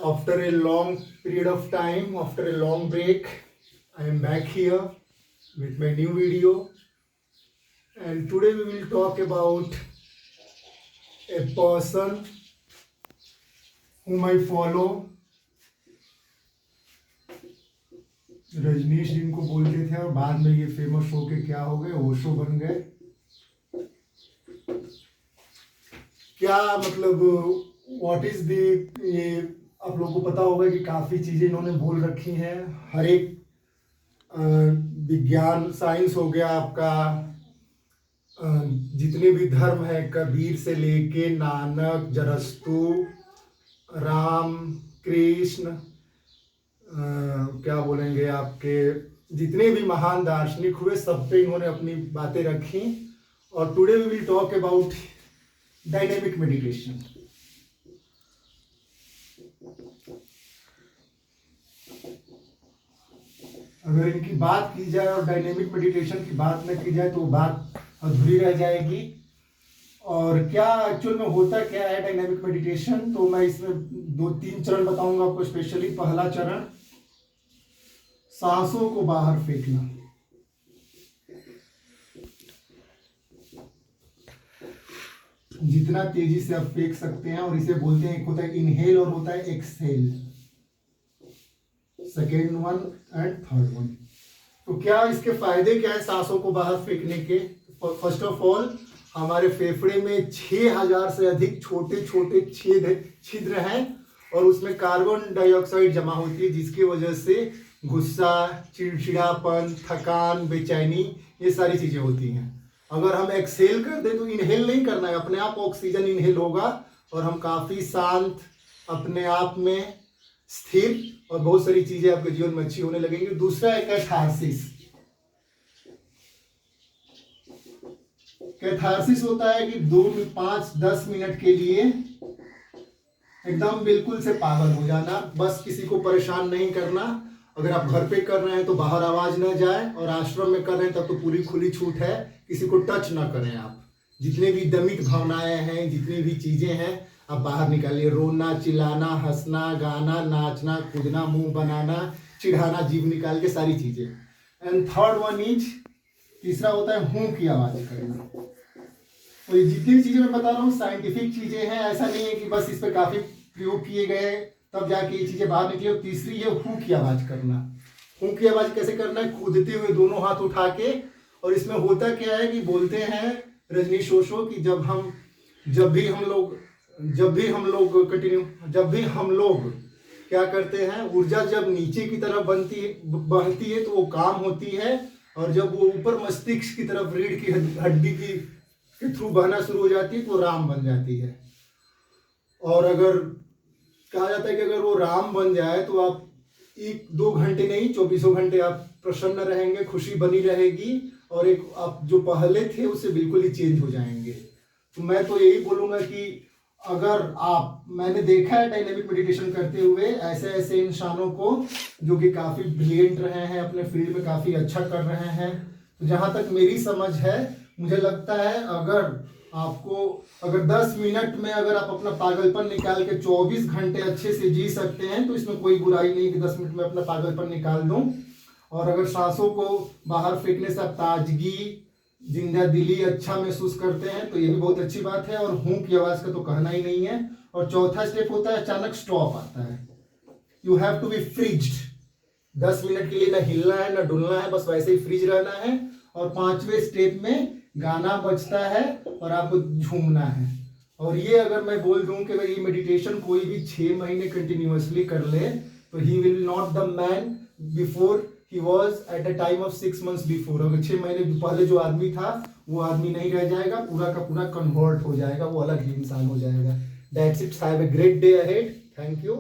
After a long period of time, after a long break, I am back here with my new video, and today we will talk about a person whom I follow. Rajneesh जिनको बोलते थे और बाद में ये famous हो के क्या हो गए, ओशो बन गए। क्या मतलब व्हाट इज द, ये आप लोगों को पता होगा कि काफ़ी चीज़ें इन्होंने बोल रखी हैं। हर एक विज्ञान साइंस हो गया आपका, जितने भी धर्म है, कबीर से लेके नानक, जरस्तु, राम, कृष्ण, क्या बोलेंगे, आपके जितने भी महान दार्शनिक हुए, सब पे इन्होंने अपनी बातें रखी। और today we will talk about dynamic meditation. अगर इनकी बात की जाए और डायनेमिक मेडिटेशन की बात न की जाए तो बात अधूरी रह जाएगी। और क्या एक्चुअल में होता क्या है डायनेमिक मेडिटेशन, तो मैं इसमें 2-3 चरण बताऊंगा आपको स्पेशली। पहला चरण, सांसों को बाहर फेंकना। जितना तेजी से आप फेंक सकते हैं, और इसे बोलते हैं, एक होता है इनहेल और होता है exhale, second one and third one. तो क्या इसके फायदे क्या है सांसों को बाहर फेंकने के? फर्स्ट ऑफ ऑल, हमारे फेफड़े में 6000 से अधिक छोटे छोटे छिद्र हैं, और उसमें कार्बन डाइऑक्साइड जमा होती है, जिसकी वजह से गुस्सा, चिड़चिड़ापन, थकान, बेचैनी, ये सारी चीजें होती हैं। अगर हम एक्सहेल कर दें, तो इनहेल नहीं करना है, अपने आप ऑक्सीजन इनहेल होगा और हम काफी शांत, अपने आप में स्थिर, और बहुत सारी चीजें आपके जीवन में अच्छी होने लगेंगी। दूसरा है कैथारसिस। कैथारसिस होता है कि 2-5-10 मिनट के लिए एकदम बिल्कुल से पागल हो जाना, बस किसी को परेशान नहीं करना। अगर आप घर पे कर रहे हैं तो बाहर आवाज न जाए, और आश्रम में कर रहे हैं तब तो पूरी खुली छूट है, किसी को टच ना करें आप। जितने भी दमित भावनाएं हैं, जितनी भी चीजें हैं, आप बाहर निकालिए। रोना, चिल्लाना, हंसना, गाना, नाचना, कूदना, मुंह बनाना, चिढ़ाना, जीभ निकाल के सारी चीजें। एंड थर्ड वन इज, तीसरा होता है हूं की आवाज करना। तो ये जितनी भी चीजें मैं बता रहा हूँ साइंटिफिक चीजें हैं, ऐसा नहीं है कि बस इस पे काफी प्रयोग किए गए तब जाके ये चीजें बाहर निकली। और तीसरी है हूं की आवाज करना। हूं की आवाज कैसे करना है? कूदते हुए दोनों हाथ उठा के। और इसमें होता क्या है कि बोलते हैं रजनीश ओशो कि जब भी हम लोग क्या करते हैं, ऊर्जा जब नीचे की तरफ बहती है तो वो काम होती है, और जब वो ऊपर मस्तिष्क की तरफ रीढ़ की हड्डी के थ्रू बहना शुरू हो जाती है तो राम बन जाती है। और अगर कहा जाता है कि अगर वो राम बन जाए तो आप 1-2 घंटे नहीं, 24 घंटे आप प्रसन्न रहेंगे, खुशी बनी रहेगी, और एक आप जो पहले थे उससे बिल्कुल ही चेंज हो जाएंगे। तो मैं तो यही बोलूंगा कि अगर मैंने देखा है डायनेमिक मेडिटेशन करते हुए ऐसे इंसानों को जो कि काफी ब्रिलियंट रहे हैं, अपने फील्ड में काफी अच्छा कर रहे हैं। तो जहां तक मेरी समझ है, मुझे लगता है अगर 10 मिनट में अगर आप अपना पागलपन निकाल के 24 घंटे अच्छे से जी सकते हैं, तो इसमें कोई बुराई नहीं कि 10 मिनट में अपना पागलपन निकाल दूं। और अगर सांसों को बाहर फेंकने से आप ताजगी, जिंदा दिली, अच्छा महसूस करते हैं, तो ये भी बहुत अच्छी बात है। और हूं की आवाज का तो कहना ही नहीं है। और चौथा स्टेप होता है अचानक स्टॉप आता है। You have to be freezed. 10 minute के लिए ना हिलना है ना डुलना है, बस वैसे ही फ्रीज रहना है। और 5वें स्टेप में गाना बजता है और आपको झूमना है। और ये अगर मैं बोल दूं कि भाई ये मेडिटेशन कोई भी 6 महीने कंटिन्यूअसली कर ले, तो he will not the man before he was at the time of 6 months before. अगर 6 महीने पहले जो आदमी था वो आदमी नहीं रह जाएगा, पूरा का पूरा कन्वर्ट हो जाएगा, वो अलग ही इंसान हो जाएगा। That's it. Have a great day ahead. Thank you.